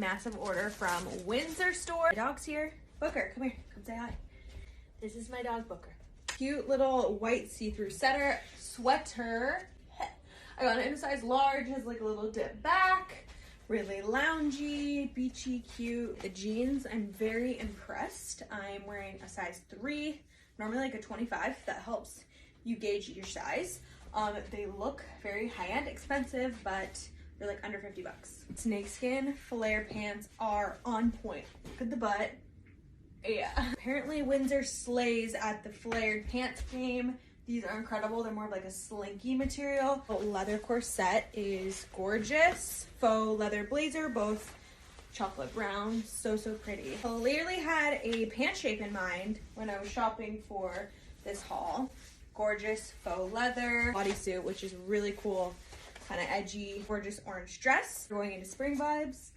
massive order from Windsor store. My dog's here. Booker, come here, come say hi. This is my dog, Booker. Cute little white see-through sweater. I got it in a size large, has like a little dip back, really loungy, beachy, cute. The jeans, I'm very impressed. I'm wearing a size 3, normally like a 25. That helps you gauge your size. They look very high-end, expensive, but they're like under 50 bucks. Snakeskin flare pants are on point. Look at the butt. Yeah. Apparently Windsor slays at the flared pants game. These are incredible. They're more of like a slinky material. Leather corset is gorgeous. Faux leather blazer, both chocolate brown. So pretty. Clearly had a pant shape in mind when I was shopping for this haul. Gorgeous faux leather bodysuit, which is really cool. Kind of edgy, gorgeous orange dress. Going into spring vibes.